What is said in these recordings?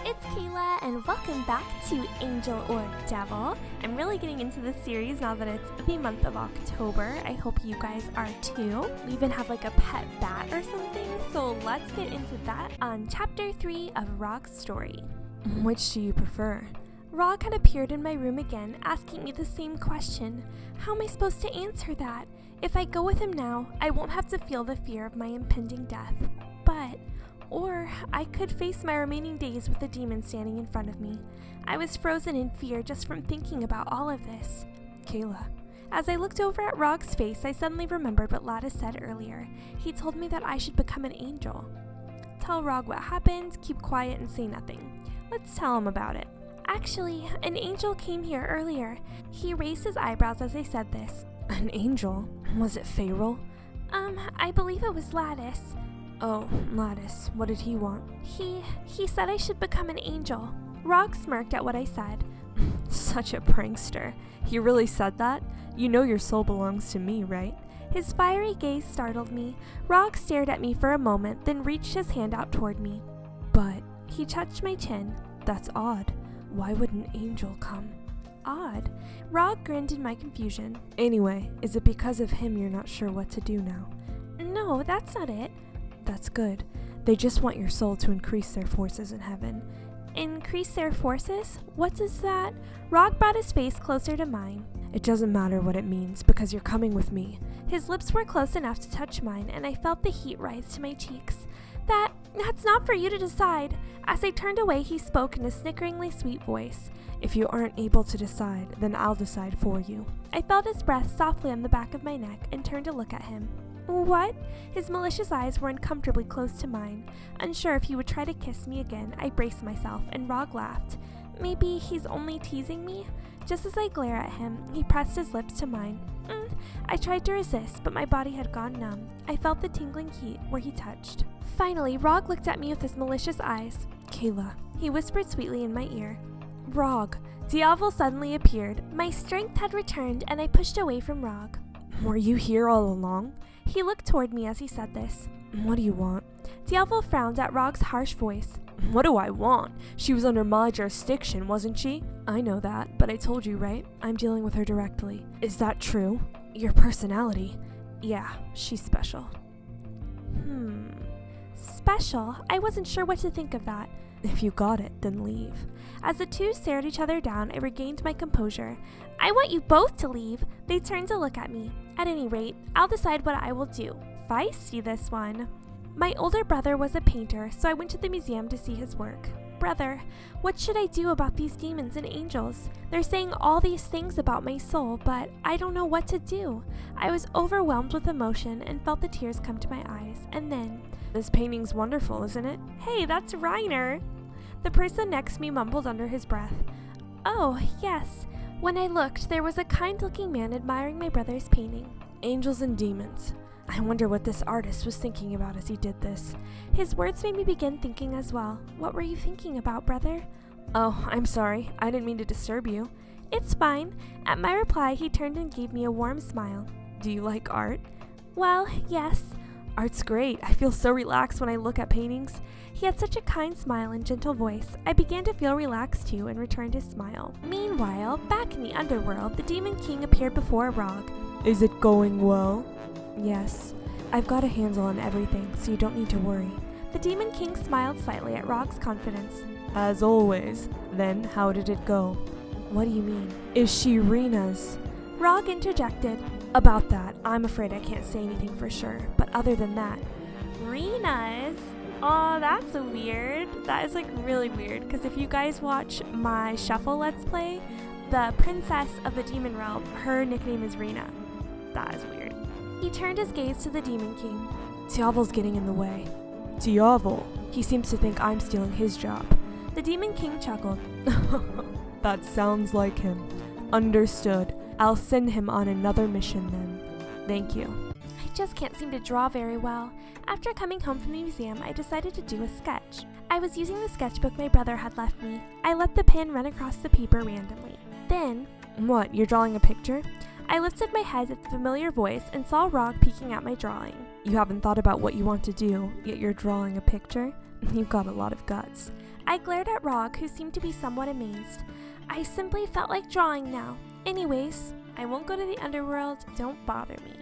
it's Kayla, and welcome back to Angel or Devil. I'm really getting into this series now that it's the month of October. I hope you guys are too. We even have like a pet bat or something, so let's get into that on Chapter 3 of Raug's story. Which do you prefer? Raug had appeared in my room again, asking me the same question. How am I supposed to answer that? If I go with him now, I won't have to feel the fear of my impending death. Or I could face my remaining days with the demon standing in front of me. I was frozen in fear just from thinking about all of this. Kayla. As I looked over at Raug's face, I suddenly remembered what Lattice said earlier. He told me that I should become an angel. Tell Raug what happened, keep quiet, and say nothing. Let's tell him about it. Actually, an angel came here earlier. He raised his eyebrows as I said this. An angel? Was it Pharaoh? I believe it was Lattice. Oh, Lattice, what did he want? He said I should become an angel. Raug smirked at what I said. Such a prankster. He really said that? You know your soul belongs to me, right? His fiery gaze startled me. Raug stared at me for a moment, then reached his hand out toward me. But he touched my chin. That's odd. Why would an angel come? Odd. Raug grinned in my confusion. Anyway, is it because of him you're not sure what to do now? No, that's not it. That's good. They just want your soul to increase their forces in heaven. Increase their forces? What is that? Raug brought his face closer to mine. It doesn't matter what it means, because you're coming with me. His lips were close enough to touch mine, and I felt the heat rise to my cheeks. That's not for you to decide. As I turned away, he spoke in a snickeringly sweet voice. If you aren't able to decide, then I'll decide for you. I felt his breath softly on the back of my neck and turned to look at him. What? His malicious eyes were uncomfortably close to mine. Unsure if he would try to kiss me again, I braced myself, and Raug laughed. Maybe he's only teasing me? Just as I glared at him, he pressed his lips to mine. I tried to resist, but my body had gone numb. I felt the tingling heat where he touched. Finally, Raug looked at me with his malicious eyes. Kayla, he whispered sweetly in my ear. Raug. Diavol suddenly appeared. My strength had returned, and I pushed away from Raug. Were you here all along? He looked toward me as he said this. What do you want? Diavol frowned at Raug's harsh voice. What do I want? She was under my jurisdiction, wasn't she? I know that, but I told you, right? I'm dealing with her directly. Is that true? Your personality? Yeah, she's special. Special? I wasn't sure what to think of that. If you got it, then leave. As the two stared each other down, I regained my composure. I want you both to leave. They turned to look at me. At any rate, I'll decide what I will do. Feisty, this one. My older brother was a painter, so I went to the museum to see his work. Brother, what should I do about these demons and angels? They're saying all these things about my soul, but I don't know what to do. I was overwhelmed with emotion and felt the tears come to my eyes, and then... This painting's wonderful, isn't it? Hey, that's Reiner. The person next me mumbled under his breath. Oh, yes. When I looked, there was a kind-looking man admiring my brother's painting. Angels and demons. I wonder what this artist was thinking about as he did this. His words made me begin thinking as well. What were you thinking about, brother? Oh, I'm sorry. I didn't mean to disturb you. It's fine. At my reply, he turned and gave me a warm smile. Do you like art? Well, yes. Art's great. I feel so relaxed when I look at paintings. He had such a kind smile and gentle voice. I began to feel relaxed too and returned his smile. Meanwhile, back in the underworld, the Demon King appeared before Raug. Is it going well? Yes. I've got a handle on everything, so you don't need to worry. The Demon King smiled slightly at Raug's confidence. As always. Then, how did it go? What do you mean? Is she Rena's? Raug interjected. About that, I'm afraid I can't say anything for sure, but other than that... Rena's? Oh, that's weird. That is really weird, because if you guys watch my Shuffle Let's Play, the princess of the Demon Realm, her nickname is Rena. That is weird. He turned his gaze to the Demon King. Diavol's getting in the way. Diavol? He seems to think I'm stealing his job. The Demon King chuckled. That sounds like him. Understood. I'll send him on another mission then. Thank you. I just can't seem to draw very well. After coming home from the museum, I decided to do a sketch. I was using the sketchbook my brother had left me. I let the pen run across the paper randomly. Then... What, you're drawing a picture? I lifted my head at the familiar voice and saw Raug peeking at my drawing. You haven't thought about what you want to do, yet you're drawing a picture? You've got a lot of guts. I glared at Raug, who seemed to be somewhat amazed. I simply felt like drawing now. Anyways, I won't go to the underworld. Don't bother me.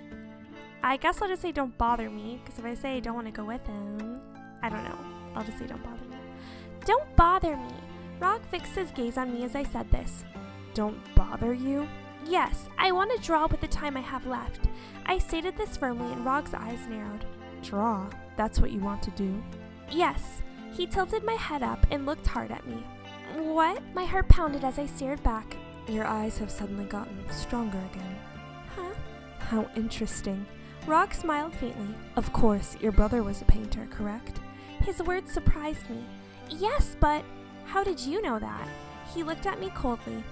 I guess I'll just say don't bother me, because if I say I don't want to go with him, I don't know. I'll just say don't bother me. Don't bother me. Raug fixed his gaze on me as I said this. Don't bother you? Yes, I want to draw with the time I have left. I stated this firmly and Raug's eyes narrowed. Draw? That's what you want to do? Yes. He tilted my head up and looked hard at me. What? My heart pounded as I stared back. Your eyes have suddenly gotten stronger again. Huh? How interesting. Raug smiled faintly. Of course, your brother was a painter, correct? His words surprised me. Yes, but how did you know that? He looked at me coldly.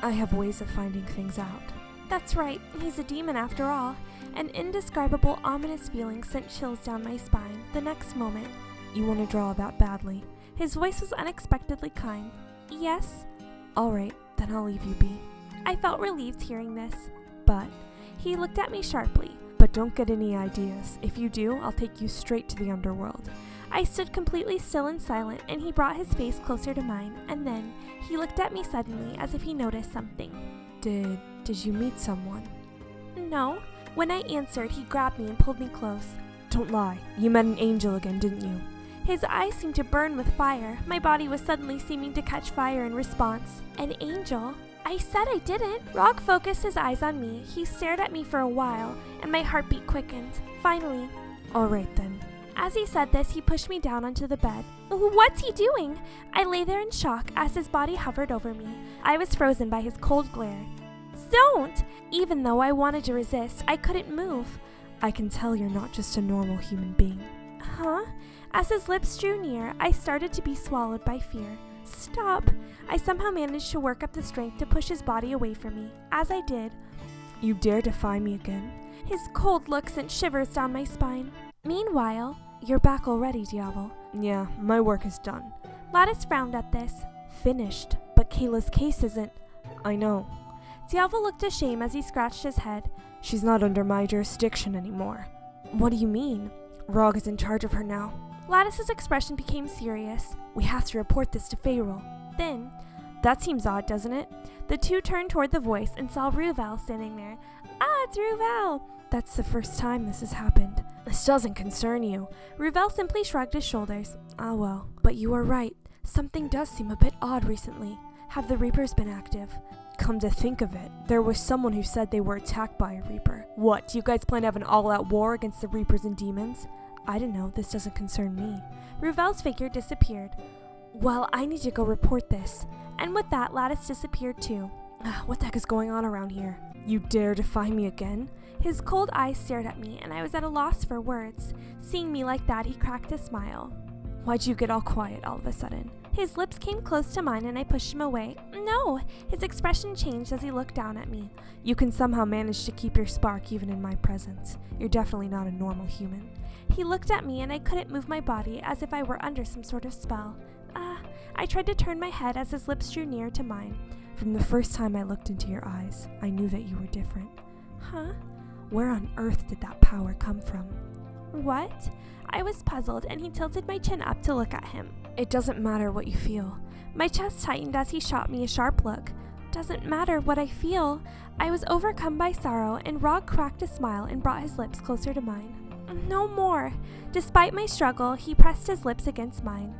I have ways of finding things out. That's right, he's a demon after all. An indescribable, ominous feeling sent chills down my spine. The next moment, you want to draw that badly? His voice was unexpectedly kind. Yes? All right, then I'll leave you be. I felt relieved hearing this. But he looked at me sharply. But don't get any ideas. If you do, I'll take you straight to the underworld. I stood completely still and silent, and he brought his face closer to mine, and then he looked at me suddenly as if he noticed something. Did you meet someone? No. When I answered, he grabbed me and pulled me close. Don't lie. You met an angel again, didn't you? His eyes seemed to burn with fire. My body was suddenly seeming to catch fire in response. An angel? I said I didn't. Raug focused his eyes on me. He stared at me for a while, and my heartbeat quickened. Finally, all right then. As he said this, he pushed me down onto the bed. What's he doing? I lay there in shock as his body hovered over me. I was frozen by his cold glare. Don't! Even though I wanted to resist, I couldn't move. I can tell you're not just a normal human being. Huh? As his lips drew near, I started to be swallowed by fear. Stop! I somehow managed to work up the strength to push his body away from me. As I did, you dare defy me again? His cold look sent shivers down my spine. Meanwhile, you're back already, Diablo. Yeah, my work is done. Lattice frowned at this. Finished, but Kayla's case isn't. I know. Diablo looked ashamed as he scratched his head. She's not under my jurisdiction anymore. What do you mean? Raug is in charge of her now. Lattice's expression became serious. We have to report this to Pharaoh. Then, that seems odd, doesn't it? The two turned toward the voice and saw Ruvel standing there. Ah, it's Ruvel! That's the first time this has happened. This doesn't concern you. Ruvel simply shrugged his shoulders. Ah well, but you are right. Something does seem a bit odd recently. Have the Reapers been active? Come to think of it, there was someone who said they were attacked by a Reaper. What, do you guys plan to have an all-out war against the Reapers and demons? I don't know, this doesn't concern me. Ruvel's figure disappeared. Well, I need to go report this. And with that, Lattice disappeared too. What the heck is going on around here? You dare defy me again? His cold eyes stared at me, and I was at a loss for words. Seeing me like that, he cracked a smile. Why'd you get all quiet all of a sudden? His lips came close to mine, and I pushed him away. No! His expression changed as he looked down at me. You can somehow manage to keep your spark even in my presence. You're definitely not a normal human. He looked at me, and I couldn't move my body as if I were under some sort of spell. I tried to turn my head as his lips drew near to mine. From the first time I looked into your eyes, I knew that you were different. Huh? Where on earth did that power come from? What? I was puzzled, and he tilted my chin up to look at him. It doesn't matter what you feel. My chest tightened as he shot me a sharp look. Doesn't matter what I feel. I was overcome by sorrow, and Raug cracked a smile and brought his lips closer to mine. No more. Despite my struggle, he pressed his lips against mine.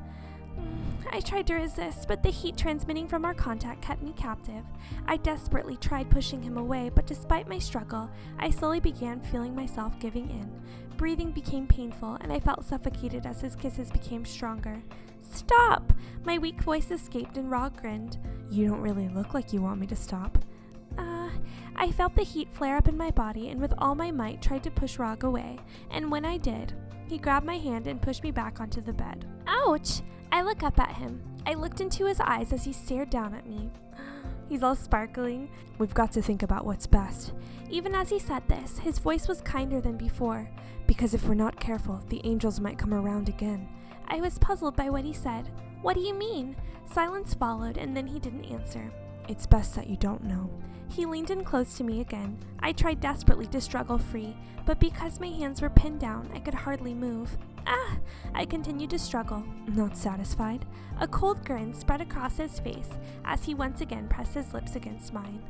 I tried to resist, but the heat transmitting from our contact kept me captive. I desperately tried pushing him away, but despite my struggle, I slowly began feeling myself giving in. Breathing became painful, and I felt suffocated as his kisses became stronger. Stop! My weak voice escaped, and Raug grinned. You don't really look like you want me to stop. I felt the heat flare up in my body, and with all my might tried to push Raug away, and when I did, he grabbed my hand and pushed me back onto the bed. Ouch! I look up at him. I looked into his eyes as he stared down at me. He's all sparkling. We've got to think about what's best. Even as he said this, his voice was kinder than before. Because if we're not careful, the angels might come around again. I was puzzled by what he said. What do you mean? Silence followed, and then he didn't answer. It's best that you don't know. He leaned in close to me again. I tried desperately to struggle free, but because my hands were pinned down, I could hardly move. Ah! I continued to struggle. Not satisfied? A cold grin spread across his face as he once again pressed his lips against mine.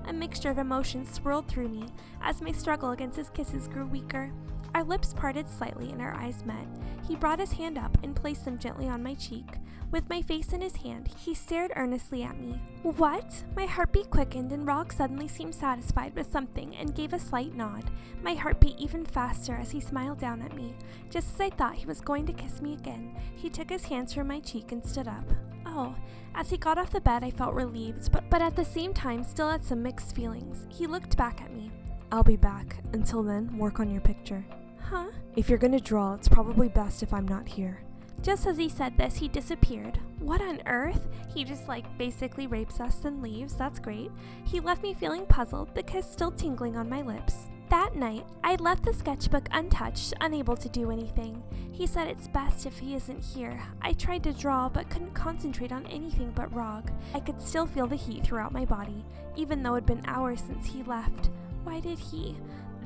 A mixture of emotions swirled through me as my struggle against his kisses grew weaker. Our lips parted slightly and our eyes met. He brought his hand up and placed them gently on my cheek. With my face in his hand, he stared earnestly at me. What? My heartbeat quickened and Raug suddenly seemed satisfied with something and gave a slight nod. My heart beat even faster as he smiled down at me. Just as I thought he was going to kiss me again, he took his hands from my cheek and stood up. Oh, as he got off the bed, I felt relieved, but at the same time still had some mixed feelings. He looked back at me. I'll be back. Until then, work on your picture. Huh? If you're gonna draw, it's probably best if I'm not here. Just as he said this, he disappeared. What on earth? He just basically rapes us and leaves. That's great. He left me feeling puzzled, the kiss still tingling on my lips. That night, I left the sketchbook untouched, unable to do anything. He said it's best if he isn't here. I tried to draw, but couldn't concentrate on anything but Raug. I could still feel the heat throughout my body, even though it had been hours since he left. Why did he?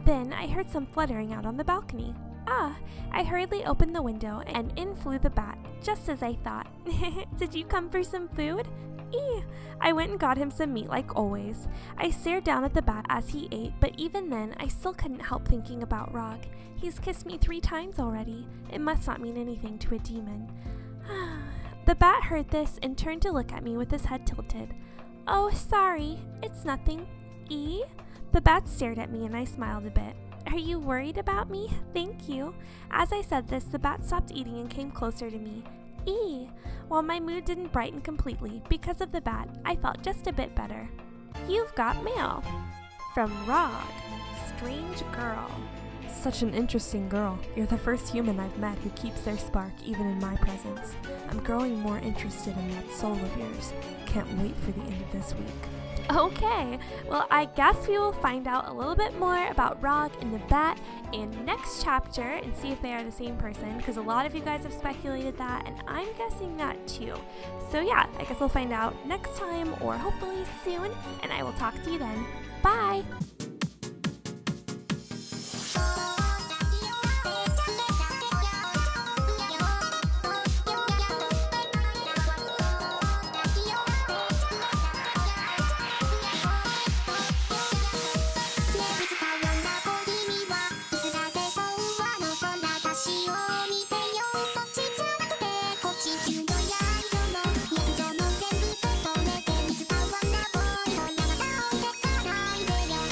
Then I heard some fluttering out on the balcony. I hurriedly opened the window and in flew the bat, just as I thought. Did you come for some food? I went and got him some meat like always. I stared down at the bat as he ate, but even then, I still couldn't help thinking about Raug. He's kissed me 3 times already. It must not mean anything to a demon. The bat heard this and turned to look at me with his head tilted. Oh, sorry. It's nothing. The bat stared at me and I smiled a bit. Are you worried about me? Thank you. As I said this, the bat stopped eating and came closer to me. While my mood didn't brighten completely because of the bat, I felt just a bit better. You've got mail. From Raug. Strange girl. Such an interesting girl. You're the first human I've met who keeps their spark even in my presence. I'm growing more interested in that soul of yours. Can't wait for the end of this week. Okay, well, I guess we will find out a little bit more about Raug and the bat in next chapter and see if they are the same person, because a lot of you guys have speculated that, and I'm guessing that too. So yeah, I guess we'll find out next time or hopefully soon, and I will talk to you then. Bye!